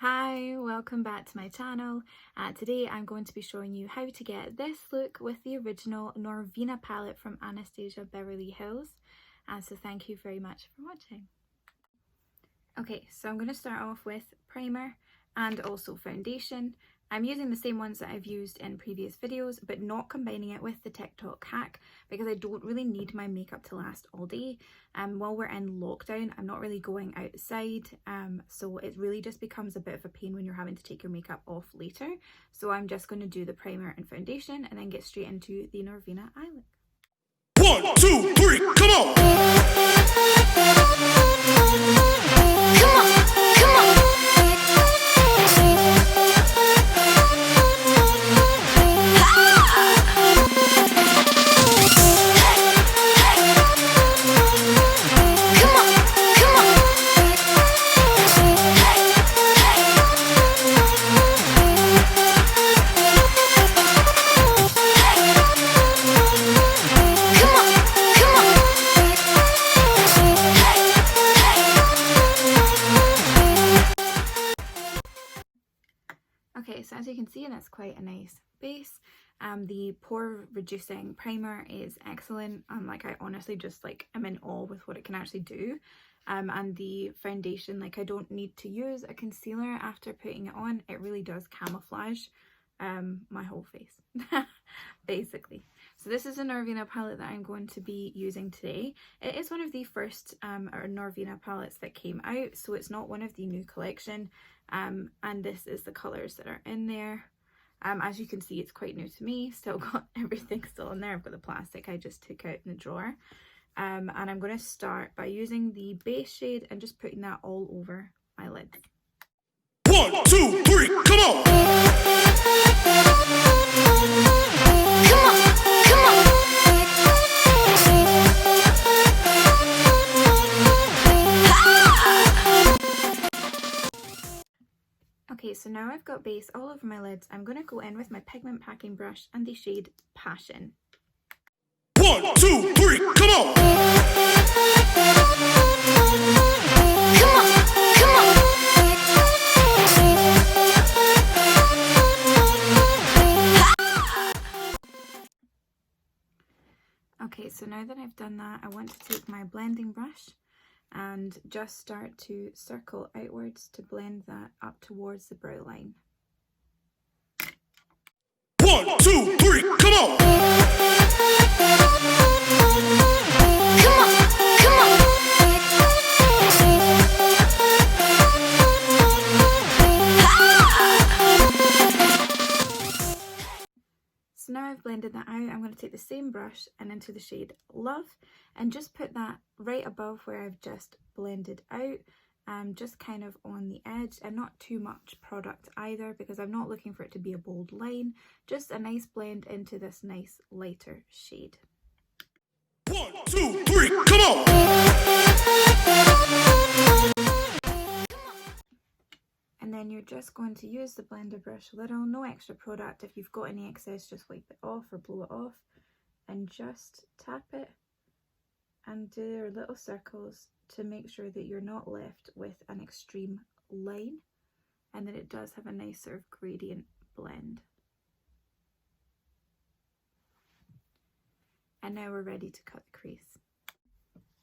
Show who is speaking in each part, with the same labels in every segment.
Speaker 1: Hi, welcome back to my channel. Today I'm going to be showing you how to get this look with the original Norvina palette from Anastasia Beverly Hills. So thank you very much for watching. Okay, so I'm going to start off with primer and also foundation. I'm using the same ones that I've used in previous videos, but not combining it with the TikTok hack because I don't really need my makeup to last all day. While we're in lockdown, I'm not really going outside, so it really just becomes a bit of a pain when you're having to take your makeup off later. So I'm just going to do the primer and foundation and then get straight into the Norvina eye look.
Speaker 2: 1, 2, 3, come on!
Speaker 1: Okay, so as you can see, that's quite a nice base. The Pore-Reducing primer is excellent. I honestly just I'm in awe with what it can actually do. And the foundation, I don't need to use a concealer after putting it on. It really does camouflage my whole face, basically. So this is a Norvina palette that I'm going to be using today. It is one of the first Norvina palettes that came out, so it's not one of the new collection. And this is the colours that are in there. As you can see, it's quite new to me. Still got everything still in there. I've got the plastic I just took out in the drawer. And I'm going to start by using the base shade and just putting that all over my lids.
Speaker 2: 1, 2, 3, come on!
Speaker 1: Okay, so now I've got base all over my lids. I'm going to go in with my pigment packing brush and the shade Passion.
Speaker 2: 1, 2, 3, come on!
Speaker 1: Okay, so now that I've done that, I want to take my blending brush and just start to circle outwards to blend that up towards the brow line.
Speaker 2: 1, 2, 3, come on!
Speaker 1: So now I've blended that out, I'm going to take the same brush and into the shade Love and just put that right above where I've just blended out, just kind of on the edge, and not too much product either because I'm not looking for it to be a bold line, just a nice blend into this nice lighter shade.
Speaker 2: 1, 2, 3, come on!
Speaker 1: And then you're just going to use the blender brush a little, no extra product. If you've got any excess, just wipe it off or blow it off and just tap it and do your little circles to make sure that you're not left with an extreme line and that it does have a nice sort of gradient blend. And now we're ready to cut the crease.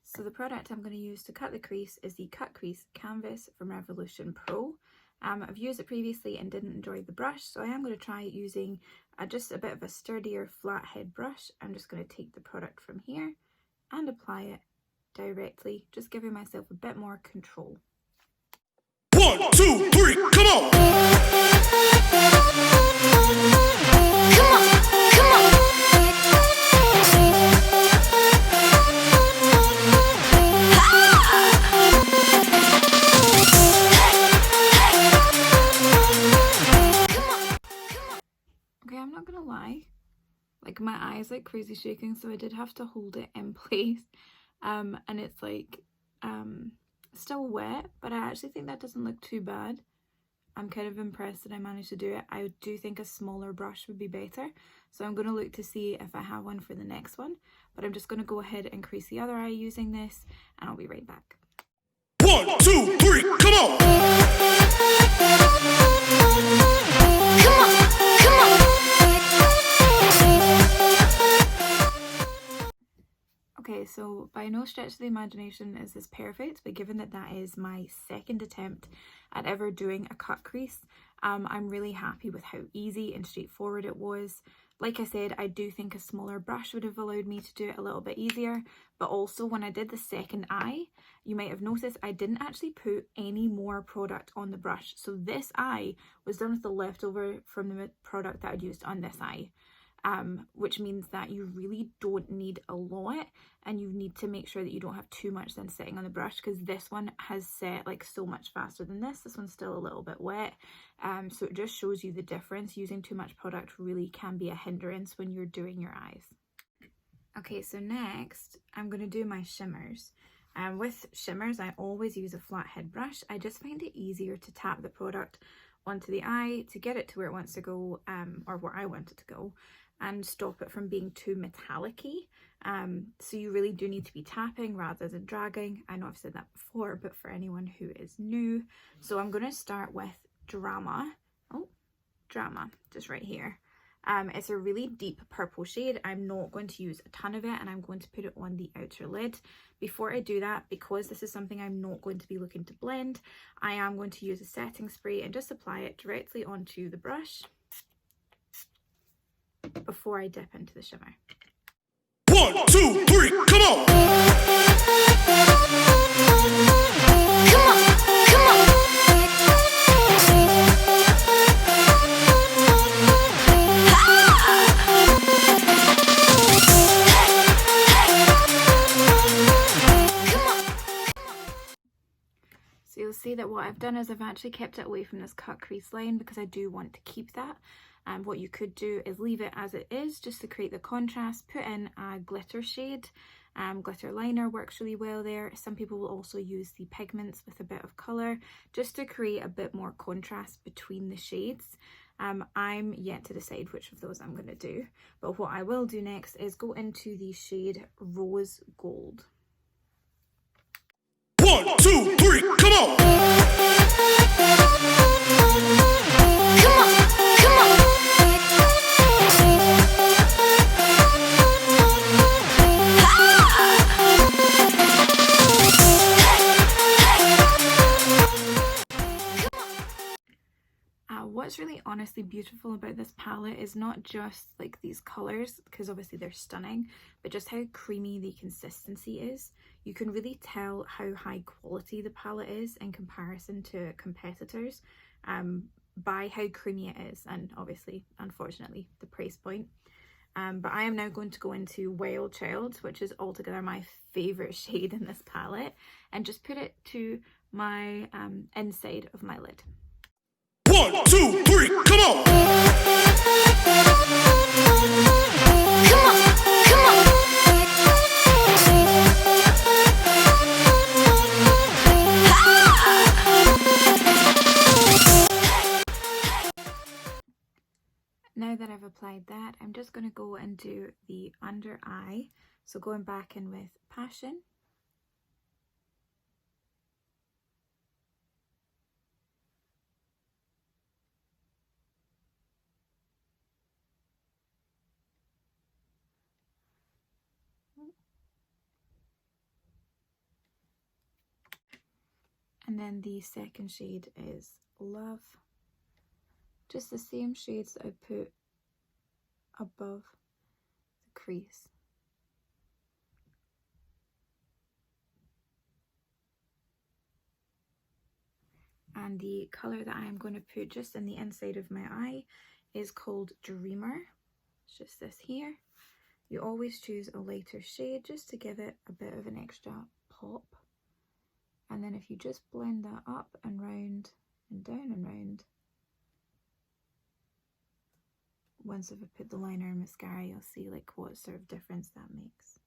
Speaker 1: So the product I'm going to use to cut the crease is the Cut Crease Canvas from Revolution Pro. I've used it previously and didn't enjoy the brush, so I am going to try using just a bit of a sturdier flat head brush. I'm just going to take the product from here and apply it directly, just giving myself a bit more control.
Speaker 2: 1, 2, 3, come on!
Speaker 1: Okay, I'm not gonna lie, my eyes crazy shaking, so I did have to hold it in place, and it's still wet, but I actually think that doesn't look too bad. I'm kind of impressed that I managed to do it. I do think a smaller brush would be better, so I'm going to look to see if I have one for the next one, but I'm just going to go ahead and crease the other eye using this, and I'll be right back.
Speaker 2: 1, 2, 3, come on!
Speaker 1: so by no stretch of the imagination is this perfect, but given that that is my second attempt at ever doing a cut crease, I'm really happy with how easy and straightforward it was. Like I said, I do think a smaller brush would have allowed me to do it a little bit easier, but also when I did the second eye, you might have noticed I didn't actually put any more product on the brush. So this eye was done with the leftover from the product that I'd used on this eye. Which means that you really don't need a lot, and you need to make sure that you don't have too much then sitting on the brush, because this one has set like so much faster than this. This one's still a little bit wet, so it just shows you the difference. Using too much product really can be a hindrance when you're doing your eyes. Okay, so next I'm going to do my shimmers. With shimmers I always use a flat head brush. I just find it easier to tap the product onto the eye to get it to where it wants to go, or where I want it to go, and stop it from being too metallic-y. So you really do need to be tapping rather than dragging. I know I've said that before, but for anyone who is new. So I'm going to start with Drama. Oh, Drama, just right here. It's a really deep purple shade. I'm not going to use a ton of it, and I'm going to put it on the outer lid. Before I do that, because this is something I'm not going to be looking to blend, I am going to use a setting spray and just apply it directly onto the brush before I dip into the shimmer.
Speaker 2: 1, 2, 3, come on!
Speaker 3: Come on, come on.
Speaker 1: So you'll see that what I've done is I've actually kept it away from this cut crease line because I do want to keep that. And what you could do is leave it as it is just to create the contrast. Put in a glitter shade. Glitter liner works really well there. Some people will also use the pigments with a bit of colour just to create a bit more contrast between the shades. I'm yet to decide which of those I'm going to do, but what I will do next is go into the shade Rose Gold.
Speaker 2: 1, 2, 3, come on!
Speaker 3: Come on, come on.
Speaker 1: What's really honestly beautiful about this palette is not just like these colours, because obviously they're stunning, but just how creamy the consistency is. You can really tell how high quality the palette is in comparison to competitors by how creamy it is, and obviously, unfortunately, the price point. But I am now going to go into Wild Child, which is altogether my favourite shade in this palette, and just put it to my inside of my lid.
Speaker 2: 1, 2, 3, come on!
Speaker 3: Come on, come on.
Speaker 1: Now that I've applied that, I'm just going to go and do the under eye. So going back in with Passion. And then the second shade is Love. Just the same shades that I put above the crease. And the colour that I'm going to put just in the inside of my eye is called Dreamer. It's just this here. You always choose a lighter shade just to give it a bit of an extra pop. And then if you just blend that up and round and down and round, once I've put the liner and mascara, you'll see like what sort of difference that makes.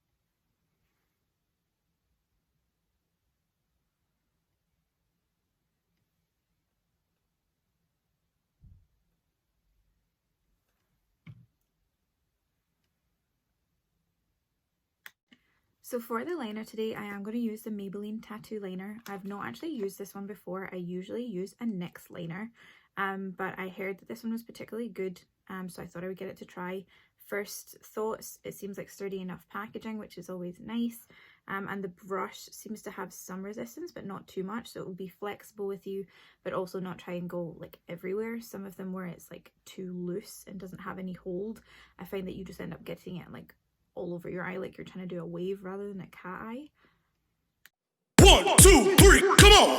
Speaker 1: So for the liner today, I am going to use the Maybelline Tattoo Liner. I've not actually used this one before. I usually use a NYX liner, but I heard that this one was particularly good, so I thought I would get it to try. first thoughts. It seems like sturdy enough packaging, which is always nice. And the brush seems to have some resistance, but not too much, so it will be flexible with you, but also not try and go like everywhere. Some of them where it's like too loose and doesn't have any hold, I find that you just end up getting it like all over your eye, like you're trying to do a wave rather than a cat eye.
Speaker 2: 1, 2, 3, come on!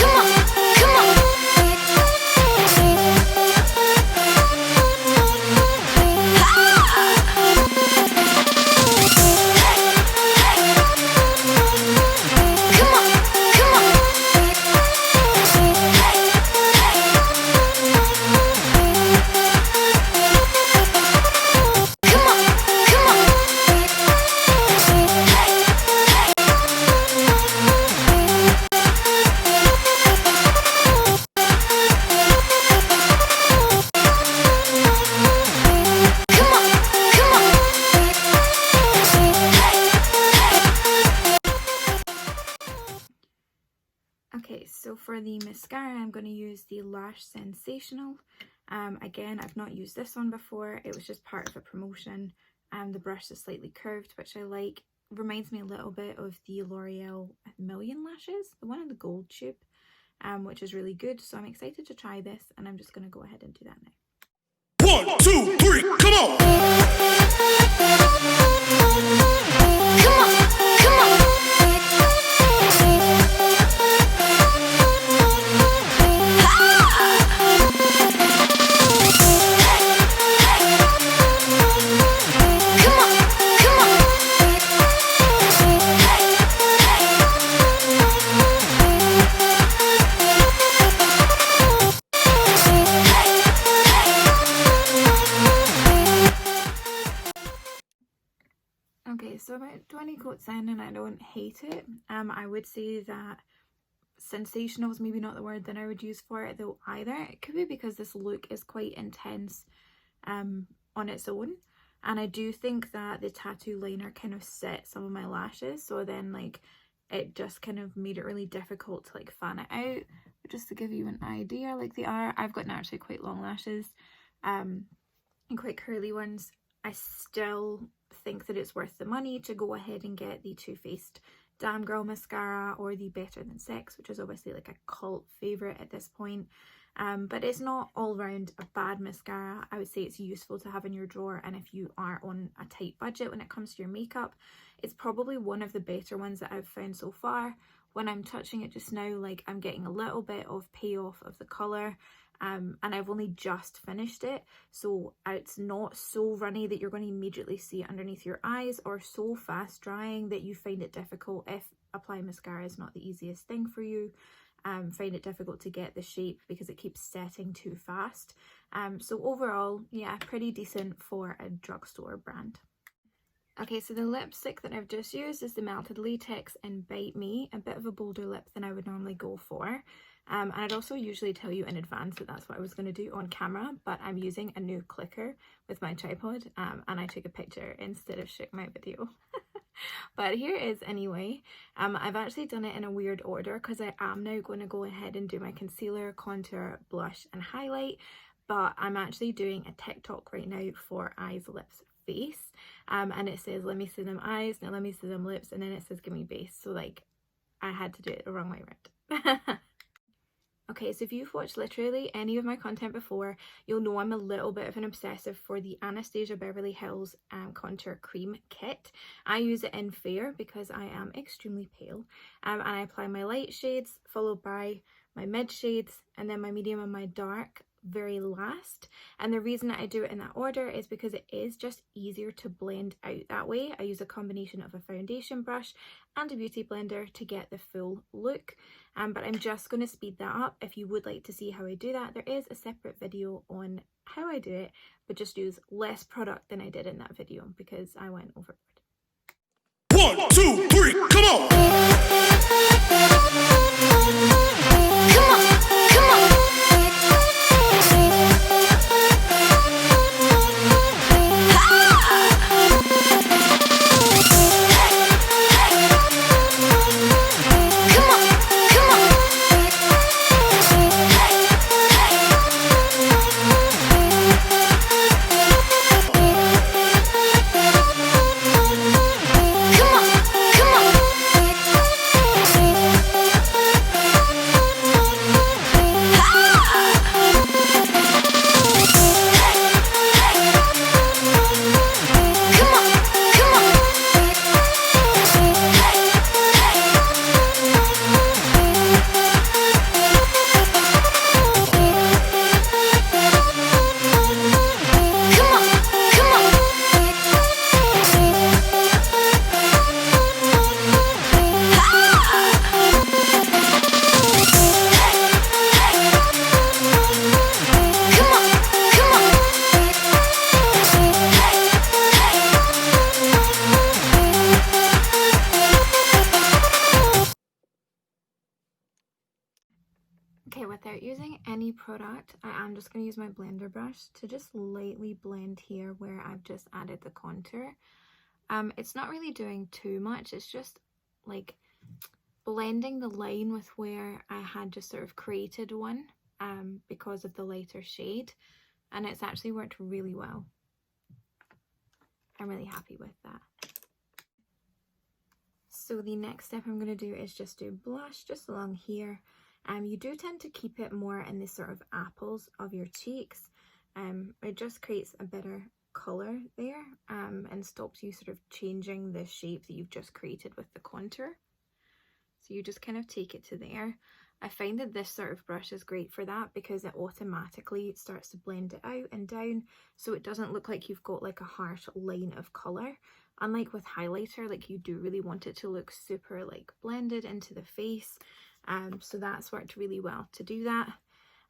Speaker 3: Come on, come on.
Speaker 1: Okay, so for the mascara, I'm going to use the Lash Sensational. Again, I've not used this one before. It was just part of a promotion. The brush is slightly curved, which I like. Reminds me a little bit of the L'Oreal Million Lashes, the one in the gold tube, which is really good. So I'm excited to try this, and I'm just going to go ahead and do that now.
Speaker 2: 1, 2, 3, come on!
Speaker 3: Come on, come on.
Speaker 1: Okay, so about 20 coats in and I don't hate it. I would say that sensational is maybe not the word that I would use for it though either. It could be because this look is quite intense on its own, and I do think that the tattoo liner kind of set some of my lashes, so then like it just kind of made it really difficult to like fan it out. But just to give you an idea, like they are, I've got naturally quite long lashes and quite curly ones. I still think that it's worth the money to go ahead and get the TooFaced Damn Girl mascara or the Better Than Sex, which is obviously like a cult favourite at this point. But it's not all round a bad mascara. I would say it's useful to have in your drawer, and if you are on a tight budget when it comes to your makeup, it's probably one of the better ones that I've found so far. When I'm touching it just now, like I'm getting a little bit of payoff of the colour. And I've only just finished it, so it's not so runny that you're going to immediately see it underneath your eyes, or so fast drying that you find it difficult, if applying mascara is not the easiest thing for you, find it difficult to get the shape because it keeps setting too fast. So overall, yeah, pretty decent for a drugstore brand. Okay, so the lipstick that I've just used is the Melted Latex in Bite Me, a bit of a bolder lip than I would normally go for. And I'd also usually tell you in advance that that's what I was going to do on camera, but I'm using a new clicker with my tripod, and I took a picture instead of shooting my video. But here it is anyway. I've actually done it in a weird order because I am now going to go ahead and do my concealer, contour, blush and highlight, but I'm actually doing a TikTok right now for eyes, lips, face, and it says let me see them eyes, now let me see them lips, and then it says give me base, so like I had to do it the wrong way around. Okay, so if you've watched literally any of my content before, you'll know I'm a little bit of an obsessive for the Anastasia Beverly Hills Contour Cream Kit. I use it in fair because I am extremely pale, and I apply my light shades followed by my mid shades and then my medium and my dark very last. And the reason that I do it in that order is because it is just easier to blend out that way. I use a combination of a foundation brush and a beauty blender to get the full look, but I'm just going to speed that up. If you would like to see how I do that, there is a separate video on how I do it, but just use less product than I did in that video because I went overboard.
Speaker 2: 1, 2, 3, come on!
Speaker 3: Come on, come on.
Speaker 1: Okay, without using any product, I am just going to use my blender brush to just lightly blend here where I've just added the contour. It's not really doing too much, it's just like blending the line with where I had just sort of created one because of the lighter shade, and it's actually worked really well. I'm really happy with that. So the next step I'm going to do is just do blush just along here. You do tend to keep it more in the sort of apples of your cheeks. It just creates a better colour there and stops you sort of changing the shape that you've just created with the contour. So you just kind of take it to there. I find that this sort of brush is great for that because it automatically starts to blend it out and down, so it doesn't look like you've got like a harsh line of colour. Unlike with highlighter, like you do really want it to look super like blended into the face. So that's worked really well to do that.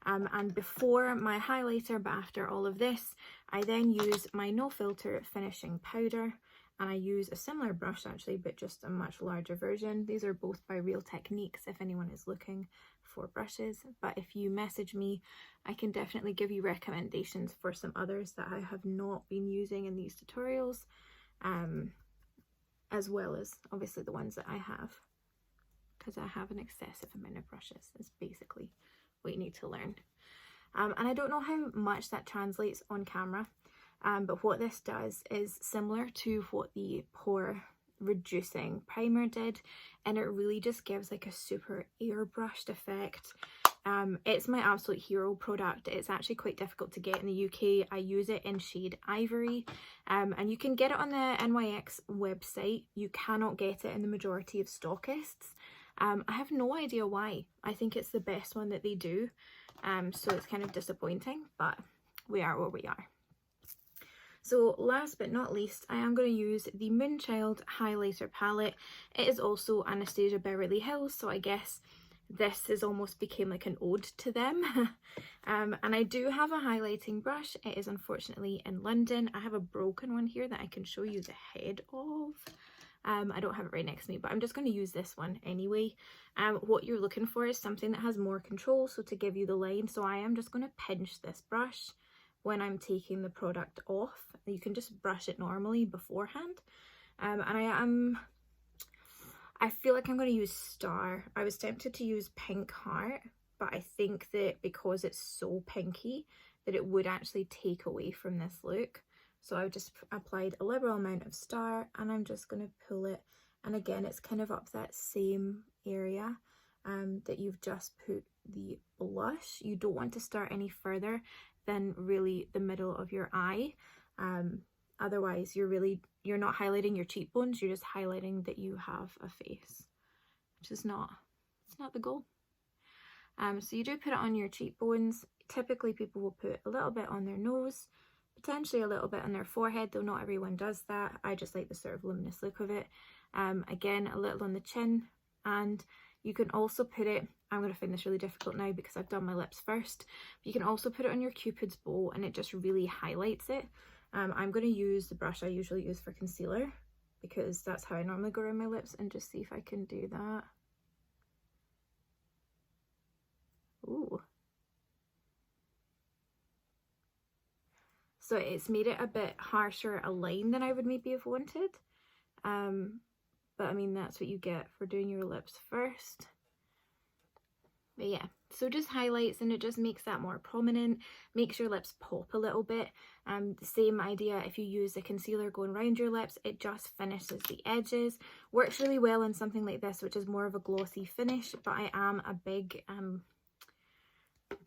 Speaker 1: And before my highlighter, but after all of this, I then use my No Filter finishing powder, and I use a similar brush actually, but just a much larger version. These are both by Real Techniques if anyone is looking for brushes, but if you message me, I can definitely give you recommendations for some others that I have not been using in these tutorials, as well as obviously the ones that I have, because I have an excessive amount of brushes is basically what you need to learn. And I don't know how much that translates on camera, but what this does is similar to what the Pore-Reducing primer did, and it really just gives like a super airbrushed effect. It's my absolute hero product. It's actually quite difficult to get in the UK. I use it in shade Ivory, and you can get it on the NYX website. You cannot get it in the majority of stockists. I have no idea why. I think it's the best one that they do, so it's kind of disappointing, but we are where we are. So last but not least, I am going to use the Moonchild highlighter palette. It is also Anastasia Beverly Hills, so I guess this has almost become like an ode to them. And I do have a highlighting brush. It is unfortunately in London. I have a broken one here that I can show you the head of. I don't have it right next to me, but I'm just going to use this one anyway. What you're looking for is something that has more control, so to give you the line. So I am just going to pinch this brush when I'm taking the product off. You can just brush it normally beforehand. And I feel like I'm going to use Star. I was tempted to use Pink Heart, but I think that because it's so pinky that it would actually take away from this look. So I've just applied a liberal amount of Star, and I'm just going to pull it. And again, it's kind of up that same area that you've just put the blush. You don't want to start any further than really the middle of your eye. Otherwise you're not highlighting your cheekbones, you're just highlighting that you have a face, which is not the goal. So you do put it on your cheekbones. Typically people will put a little bit on their nose, potentially a little bit on their forehead, though not everyone does that. I just like the sort of luminous look of it. Again, a little on the chin, and you can also put it, I'm going to find this really difficult now because I've done my lips first, but you can also put it on your Cupid's bow and it just really highlights it. I'm going to use the brush I usually use for concealer because that's how I normally go around my lips, and just see if I can do that. Ooh. So it's made it a bit harsher a line than I would maybe have wanted. But I mean, that's what you get for doing your lips first. But yeah, so just highlights, and it just makes that more prominent, makes your lips pop a little bit. The same idea if you use the concealer going around your lips, it just finishes the edges. Works really well in something like this, which is more of a glossy finish, but I am a big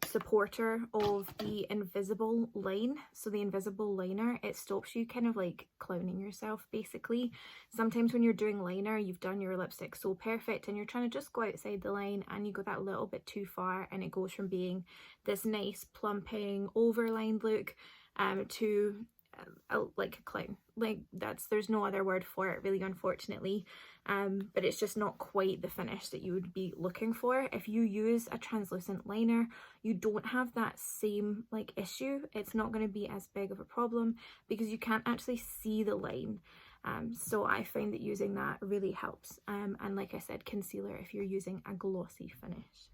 Speaker 1: supporter of the invisible line. So the invisible liner, it stops you kind of like clowning yourself basically. Sometimes when you're doing liner, you've done your lipstick so perfect and you're trying to just go outside the line and you go that little bit too far, and it goes from being this nice plumping overlined look to like a clown. Like there's no other word for it really, unfortunately. But it's just not quite the finish that you would be looking for. If you use a translucent liner, you don't have that same like issue. It's not going to be as big of a problem because you can't actually see the line. So I find that using that really helps. And like I said, concealer if you're using a glossy finish.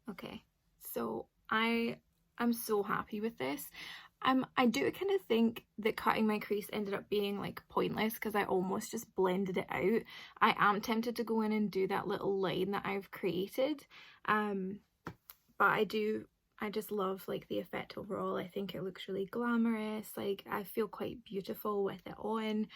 Speaker 1: Okay, so I'm so happy with this. I do kind of think that cutting my crease ended up being like pointless because I almost just blended it out. I am tempted to go in and do that little line that I've created, but I just love like the effect overall. I think it looks really glamorous. Like I feel quite beautiful with it on.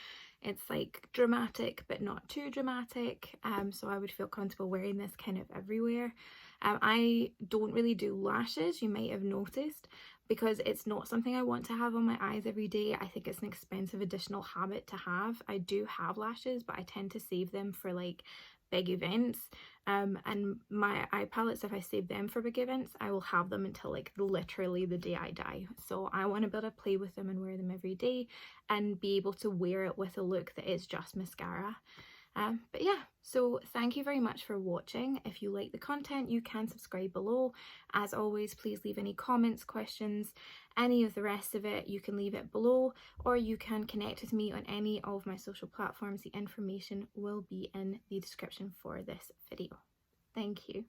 Speaker 1: It's like dramatic but not too dramatic, so I would feel comfortable wearing this kind of everywhere. I don't really do lashes, you might have noticed, because it's not something I want to have on my eyes every day. I think it's an expensive additional habit to have. I do have lashes, but I tend to save them for like big events, and my eye palettes, if I save them for big events, I will have them until like literally the day I die. So I want to be able to play with them and wear them every day and be able to wear it with a look that is just mascara. But yeah, so thank you very much for watching. If you like the content, you can subscribe below. As always, please leave any comments, questions, any of the rest of it, you can leave it below, or you can connect with me on any of my social platforms. The information will be in the description for this video. Thank you.